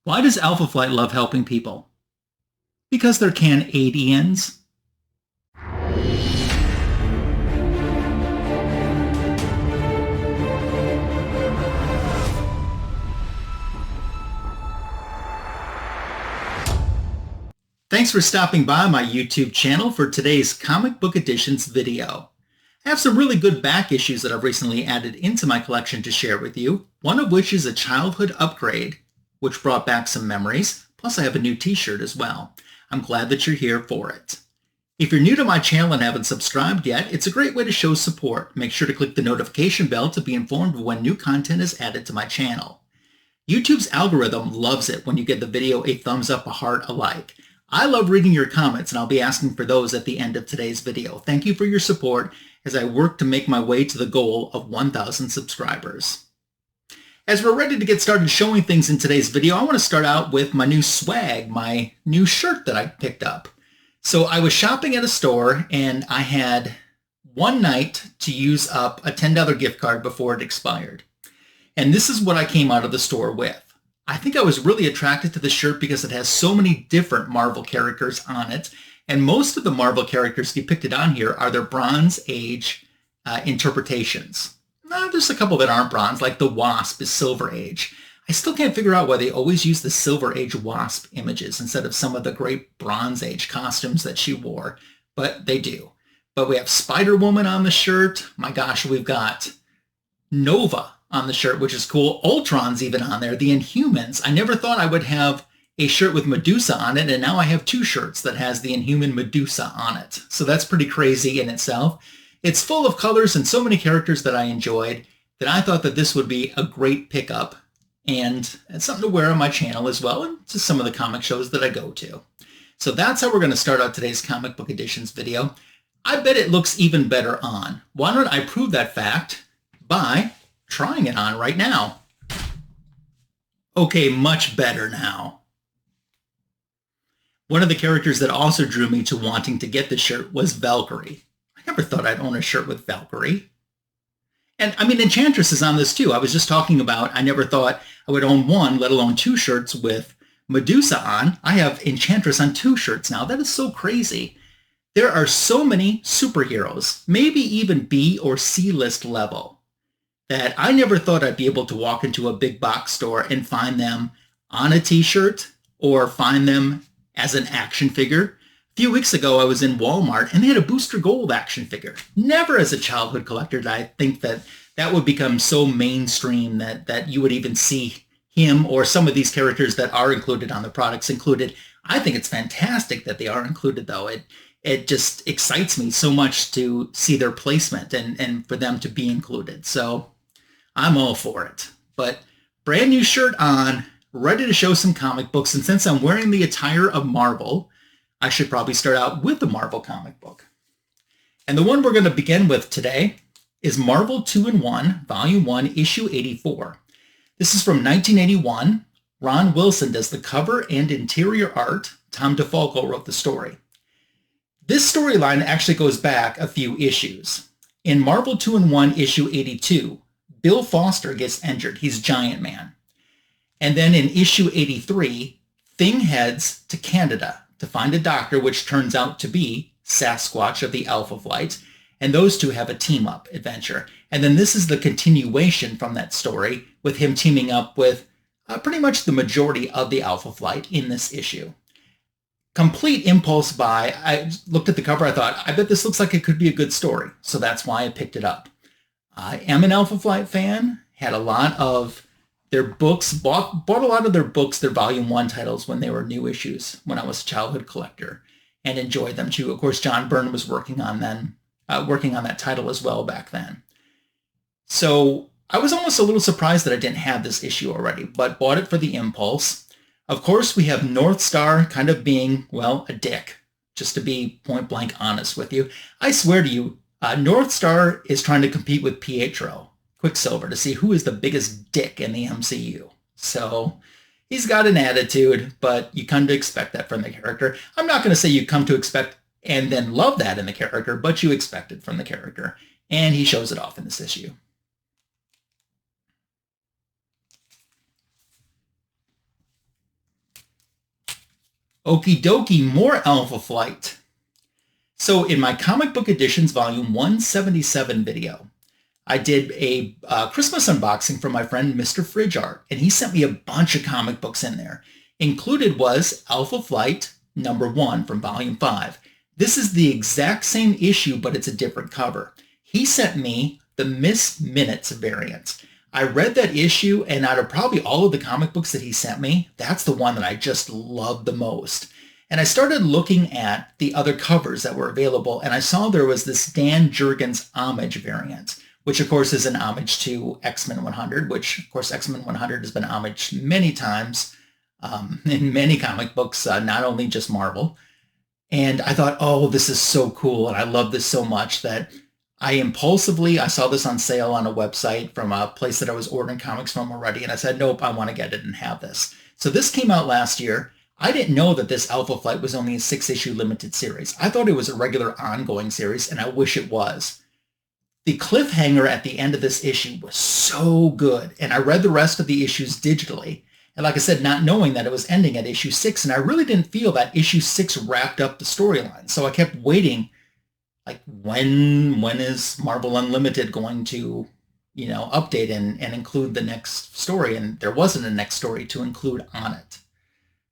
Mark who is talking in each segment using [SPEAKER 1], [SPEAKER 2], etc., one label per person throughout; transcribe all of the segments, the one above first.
[SPEAKER 1] Why does Alpha Flight love helping people? Because they're Canadians. Thanks for stopping by my YouTube channel for today's Comic Book Editions video. I have some really good back issues that I've recently added into my collection to share with you, one of which is a childhood upgrade, which brought back some memories, plus I have a new t-shirt as well. I'm glad that you're here for it. If you're new to my channel and haven't subscribed yet, it's a great way to show support. Make sure to click the notification bell to be informed of when new content is added to my channel. YouTube's algorithm loves it when you give the video a thumbs up, a heart, a like. I love reading your comments, and I'll be asking for those at the end of today's video. Thank you for your support as I work to make my way to the goal of 1,000 subscribers. As we're ready to get started showing things in today's video, I want to start out with my new swag, my new shirt that I picked up. So I was shopping at a store, and I had one night to use up a $10 gift card before it expired. And this is what I came out of the store with. I think I was really attracted to the shirt because it has so many different Marvel characters on it, and most of the Marvel characters depicted on here are their Bronze Age interpretations. There's a couple that aren't bronze, like the Wasp is Silver Age. I still can't figure out why they always use the Silver Age Wasp images instead of some of the great Bronze Age costumes that she wore, but they do. But we have Spider-Woman on the shirt. My gosh, we've got Nova on the shirt, which is cool. Ultron's even on there. The Inhumans. I never thought I would have a shirt with Medusa on it, and now I have two shirts that has the Inhuman Medusa on it. So that's pretty crazy in itself. It's full of colors and so many characters that I enjoyed that I thought that this would be a great pickup, and it's something to wear on my channel as well, and to some of the comic shows that I go to. So that's how we're going to start out today's Comic Book Editions video. I bet it looks even better on. Why don't I prove that fact by trying it on right now? Okay, much better now. One of the characters that also drew me to wanting to get the shirt was Valkyrie. I never thought I'd own a shirt with Valkyrie. And I mean, Enchantress is on this too. I was just talking about, I never thought I would own one, let alone two shirts with Medusa on. I have Enchantress on two shirts now. That is so crazy. There are so many superheroes, maybe even B or C list level, that I never thought I'd be able to walk into a big box store and find them on a t-shirt or find them as an action figure. A few weeks ago, I was in Walmart and they had a Booster Gold action figure. Never as a childhood collector did I think that that would become so mainstream that you would even see him or some of these characters that are included on the products included. I think it's fantastic that they are included, though. It just excites me so much to see their placement and for them to be included. So I'm all for it. But brand new shirt on, ready to show some comic books. And since I'm wearing the attire of Marvel, I should probably start out with a Marvel comic book. And the one we're going to begin with today is Marvel 2-in-1, Volume 1, Issue 84. This is from 1981. Ron Wilson does the cover and interior art. Tom DeFalco wrote the story. This storyline actually goes back a few issues. In Marvel 2-in-1, Issue 82, Bill Foster gets injured. He's Giant Man. And then in issue 83, Thing heads to Canada to find a doctor, which turns out to be Sasquatch of the Alpha Flight. And those two have a team-up adventure. And then this is the continuation from that story with him teaming up with pretty much the majority of the Alpha Flight in this issue. Complete impulse buy. I looked at the cover. I thought, I bet this looks like it could be a good story. So that's why I picked it up. I am an Alpha Flight fan, had a lot of their books, bought a lot of their books, their Volume 1 titles when they were new issues when I was a childhood collector, and enjoyed them too. Of course, John Byrne was working on that title as well back then. So I was almost a little surprised that I didn't have this issue already, but bought it for the impulse. Of course, we have North Star kind of being, well, a dick, just to be point blank honest with you. I swear to you, North Star is trying to compete with Pietro, Quicksilver, to see who is the biggest dick in the MCU. So he's got an attitude, but you come to expect that from the character. I'm not going to say you come to expect and then love that in the character, but you expect it from the character. And he shows it off in this issue. Okie dokie, more Alpha Flight. So in my comic book editions volume 177 video, I did a Christmas unboxing from my friend Mr. Fridge Art, and he sent me a bunch of comic books in there. Included was Alpha Flight #1 from volume 5. This is the exact same issue, but it's a different cover. He sent me the Miss Minutes variant. I read that issue, and out of probably all of the comic books that he sent me, that's the one that I just loved the most. And I started looking at the other covers that were available, and I saw there was this Dan Jurgens Homage variant, which of course is an homage to X-Men 100, which of course X-Men 100 has been homaged many times in many comic books, not only just Marvel. And I thought, oh, this is so cool, and I love this so much that I saw this on sale on a website from a place that I was ordering comics from already, and I said, nope, I want to get it and have this. So this came out last year. I didn't know that this Alpha Flight was only a 6-issue limited series. I thought it was a regular ongoing series, and I wish it was. The cliffhanger at the end of this issue was so good, and I read the rest of the issues digitally. And like I said, not knowing that it was ending at issue 6, and I really didn't feel that issue 6 wrapped up the storyline. So I kept waiting, like, when is Marvel Unlimited going to, update and include the next story? And there wasn't a next story to include on it.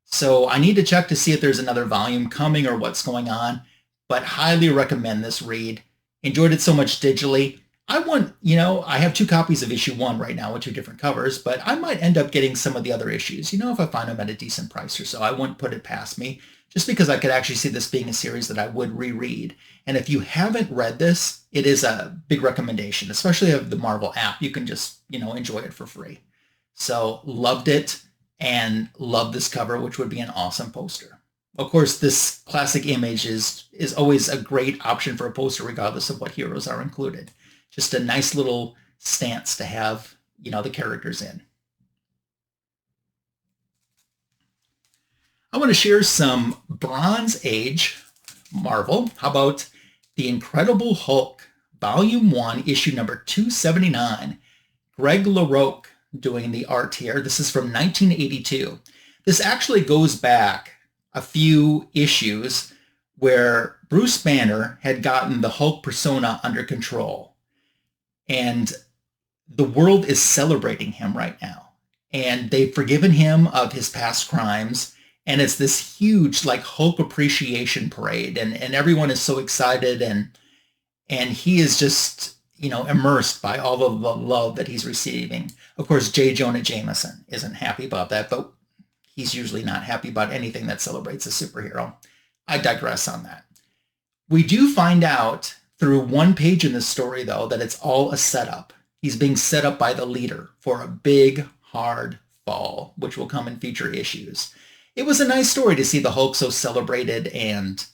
[SPEAKER 1] So I need to check to see if there's another volume coming or what's going on, but highly recommend this read. Enjoyed it so much digitally. I have 2 copies of issue 1 right now with 2 different covers, but I might end up getting some of the other issues, if I find them at a decent price or so. I wouldn't put it past me, just because I could actually see this being a series that I would reread. And if you haven't read this, it is a big recommendation, especially of the Marvel app. You can just, enjoy it for free. So loved it. And love this cover, which would be an awesome poster. Of course, this classic image is always a great option for a poster, regardless of what heroes are included. Just a nice little stance to have, the characters in. I want to share some Bronze Age Marvel. How about The Incredible Hulk, Volume 1, issue number 279. Greg LaRocque doing the art here. This is from 1982. This actually goes back a few issues where Bruce Banner had gotten the Hulk persona under control. And the world is celebrating him right now. And they've forgiven him of his past crimes. And it's this huge Hulk appreciation parade. And everyone is so excited. And he is just immersed by all of the love that he's receiving. Of course, J. Jonah Jameson isn't happy about that, but he's usually not happy about anything that celebrates a superhero. I digress on that. We do find out through one page in this story, though, that it's all a setup. He's being set up by the leader for a big, hard fall, which will come in future issues. It was a nice story to see the Hulk so celebrated, and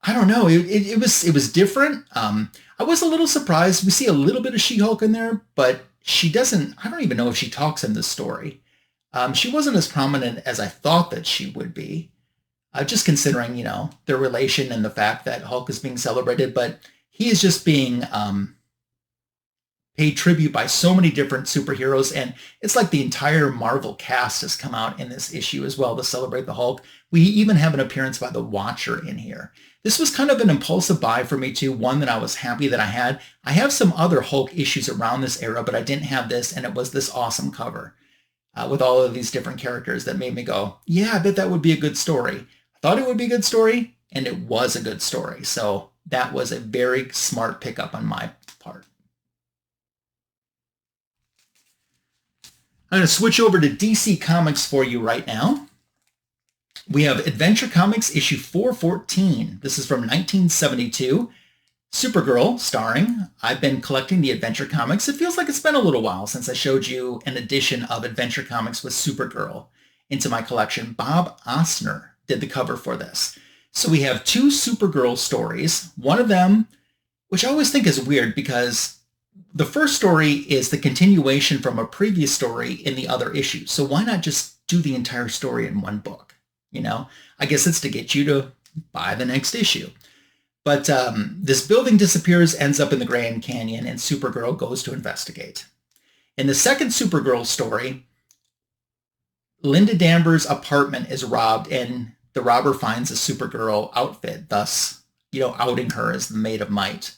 [SPEAKER 1] I don't know. It was different. I was a little surprised. We see a little bit of She-Hulk in there, but she doesn't. I don't even know if she talks in this story. She wasn't as prominent as I thought that she would be. Just considering, their relation and the fact that Hulk is being celebrated, but he is just being paid tribute by so many different superheroes, and it's like the entire Marvel cast has come out in this issue as well to celebrate the Hulk. We even have an appearance by the Watcher in here. This was kind of an impulsive buy for me too, one that I was happy that I had. I have some other Hulk issues around this era, but I didn't have this, and it was this awesome cover with all of these different characters that made me go, yeah, I bet that would be a good story. I thought it would be a good story, and it was a good story. So that was a very smart pickup on my part. I'm going to switch over to DC Comics for you right now. We have Adventure Comics issue 414. This is from 1972. Supergirl starring. I've been collecting the Adventure Comics. It feels like it's been a little while since I showed you an edition of Adventure Comics with Supergirl into my collection. Bob Ostner did the cover for this. So we have 2 Supergirl stories. One of them, which I always think is weird because the first story is the continuation from a previous story in the other issue. So why not just do the entire story in one book? I guess it's to get you to buy the next issue. But this building disappears, ends up in the Grand Canyon, and Supergirl goes to investigate. In the second Supergirl story, Linda Danvers' apartment is robbed, and the robber finds a Supergirl outfit, thus, outing her as the Maid of Might.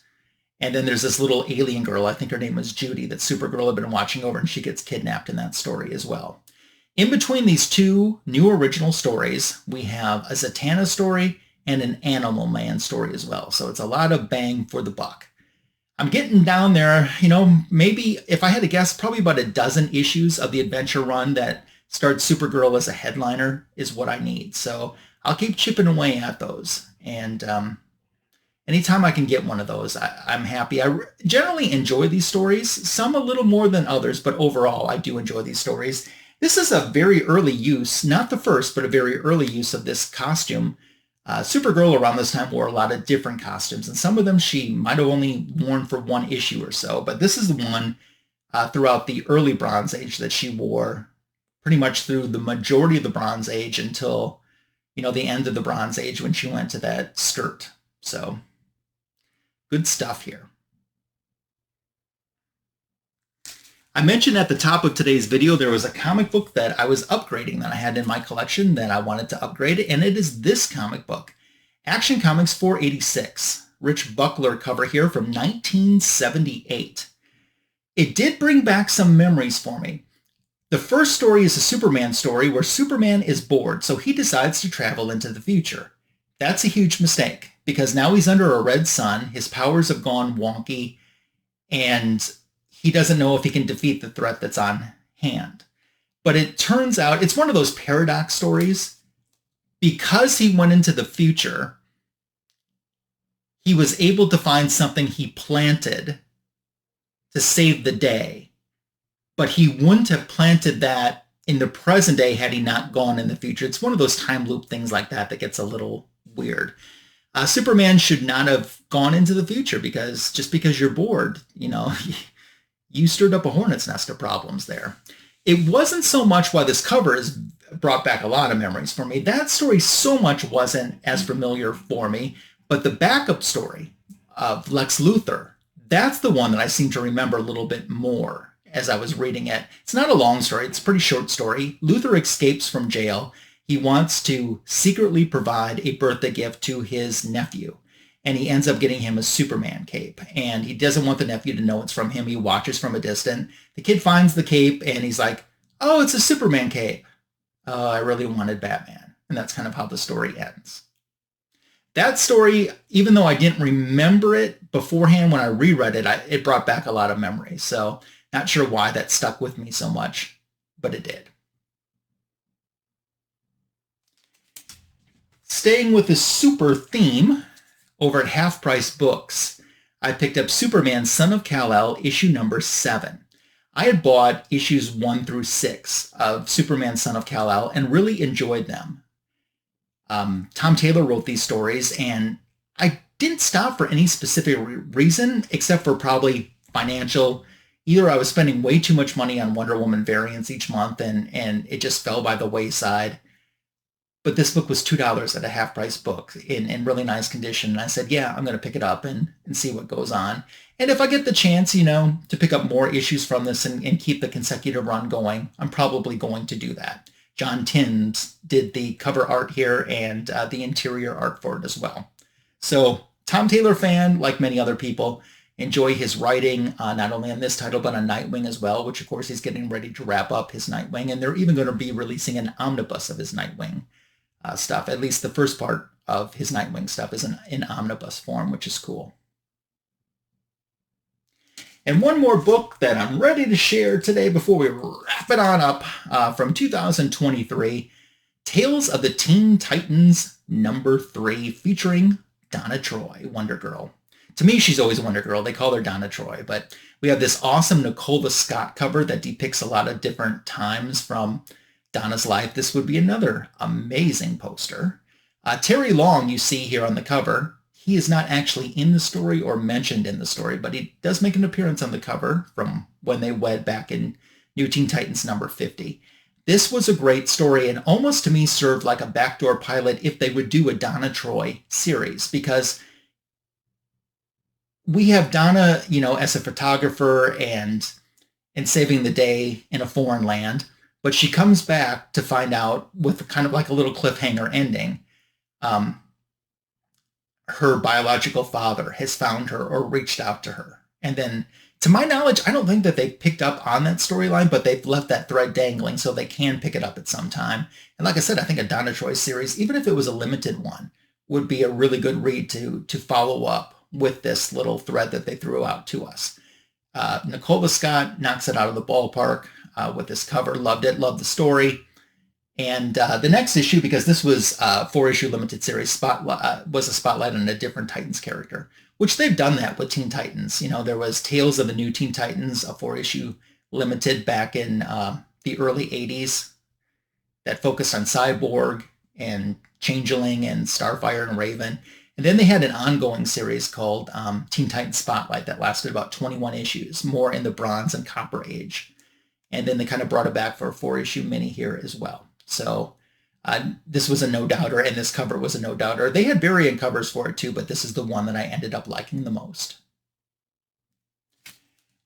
[SPEAKER 1] And then there's this little alien girl, I think her name was Judy, that Supergirl had been watching over, and she gets kidnapped in that story as well. In between these two new original stories, we have a Zatanna story and an Animal Man story as well. So it's a lot of bang for the buck. I'm getting down there, maybe if I had to guess, probably about a dozen issues of the adventure run that starts Supergirl as a headliner is what I need. So I'll keep chipping away at those. And anytime I can get one of those, I'm happy. I generally enjoy these stories, some a little more than others, but overall I do enjoy these stories. This is a very early use, not the first, but a very early use of this costume. Supergirl around this time wore a lot of different costumes, and some of them she might have only worn for one issue or so, but this is the one throughout the early Bronze Age that she wore pretty much through the majority of the Bronze Age until, the end of the Bronze Age when she went to that skirt. So, good stuff here. I mentioned at the top of today's video there was a comic book that I was upgrading that I had in my collection that I wanted to upgrade, and it is this comic book, Action Comics 486, Rich Buckler cover here from 1978. It did bring back some memories for me. The first story is a Superman story where Superman is bored, so he decides to travel into the future. That's a huge mistake, because now he's under a red sun, his powers have gone wonky, and he doesn't know if he can defeat the threat that's on hand. But it turns out it's one of those paradox stories. Because he went into the future, he was able to find something he planted to save the day. But he wouldn't have planted that in the present day had he not gone in the future. It's one of those time loop things like that that gets a little weird. Superman should not have gone into the future because just because you're bored, you stirred up a hornet's nest of problems there. It wasn't so much why this cover has brought back a lot of memories for me. That story so much wasn't as familiar for me, but the backup story of Lex Luthor, that's the one that I seem to remember a little bit more as I was reading it. It's not a long story. It's a pretty short story. Luthor escapes from jail. He wants to secretly provide a birthday gift to his nephew. And he ends up getting him a Superman cape. And he doesn't want the nephew to know it's from him. He watches from a distance. The kid finds the cape and he's like, oh, it's a Superman cape. Oh, I really wanted Batman. And that's kind of how the story ends. That story, even though I didn't remember it beforehand when I reread it, it brought back a lot of memories. So not sure why that stuck with me so much, but it did. Staying with the super theme, over at Half Price Books, I picked up Superman Son of Kal-El issue number 7. I had bought issues 1 through 6 of Superman Son of Kal-El and really enjoyed them. Tom Taylor wrote these stories, and I didn't stop for any specific reason except for probably financial. Either I was spending way too much money on Wonder Woman variants each month and it just fell by the wayside. But this book was $2 at a Half Price book in really nice condition. And I said, yeah, I'm going to pick it up and see what goes on. And if I get the chance, to pick up more issues from this and keep the consecutive run going, I'm probably going to do that. John Tinn's did the cover art here and the interior art for it as well. So Tom Taylor fan, like many other people, enjoy his writing, not only on this title, but on Nightwing as well, which of course he's getting ready to wrap up his Nightwing. And they're even going to be releasing an omnibus of his Nightwing stuff. At least the first part of his Nightwing stuff is in omnibus form, which is cool. And one more book that I'm ready to share today before we wrap it on up from 2023, Tales of the Teen Titans number 3, featuring Donna Troy, Wonder Girl. To me, she's always Wonder Girl. They call her Donna Troy, but we have this awesome Nicola Scott cover that depicts a lot of different times from Donna's life. This would be another amazing poster. Terry Long, you see here on the cover, he is not actually in the story or mentioned in the story, but he does make an appearance on the cover from when they wed back in New Teen Titans number 50. This was a great story and almost to me served like a backdoor pilot if they would do a Donna Troy series, because we have Donna, as a photographer and saving the day in a foreign land. But she comes back to find out, with kind of like a little cliffhanger ending, her biological father has found her or reached out to her. And then, to my knowledge, I don't think that they picked up on that storyline, but they've left that thread dangling so they can pick it up at some time. And like I said, I think a Donna Troy series, even if it was a limited one, would be a really good read to follow up with this little thread that they threw out to us. Nicola Scott knocks it out of the ballpark with this cover. Loved it. Loved the story. And the next issue, because this was a 4-issue limited series, was a spotlight on a different Titans character, which they've done that with Teen Titans. You know, there was Tales of the New Teen Titans, a 4-issue limited back in the early 80s that focused on Cyborg and Changeling and Starfire and Raven. And then they had an ongoing series called Teen Titans Spotlight that lasted about 21 issues, more in the Bronze and Copper Age. And then they kind of brought it back for a 4-issue mini here as well. So this was a no-doubter, and this cover was a no-doubter. They had variant covers for it too, but this is the one that I ended up liking the most.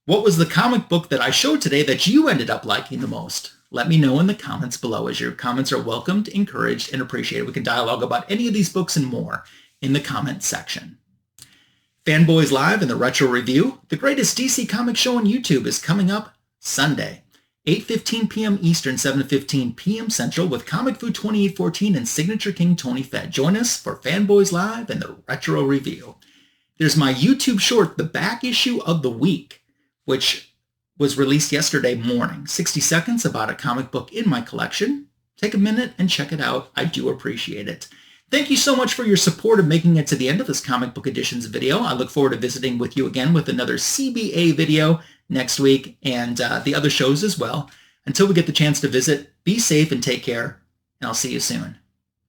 [SPEAKER 1] What was the comic book that I showed today that you ended up liking the most? Let me know in the comments below, as your comments are welcomed, encouraged, and appreciated. We can dialogue about any of these books and more in the comment section. Fanboys Live and the Retro Review, the greatest DC comic show on YouTube, is coming up Sunday, 8:15 p.m. Eastern, 7:15 p.m. Central, with Comic Food 2814 and Signature King Tony Fett. Join us for Fanboys Live and the Retro Review. There's my YouTube short, The Back Issue of the Week, which was released yesterday morning. 60 seconds about a comic book in my collection. Take a minute and check it out. I do appreciate it. Thank you so much for your support of making it to the end of this Comic Book Editions video. I look forward to visiting with you again with another CBA video next week, and the other shows as well. Until we get the chance to visit, be safe and take care, and I'll see you soon.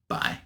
[SPEAKER 1] Bye.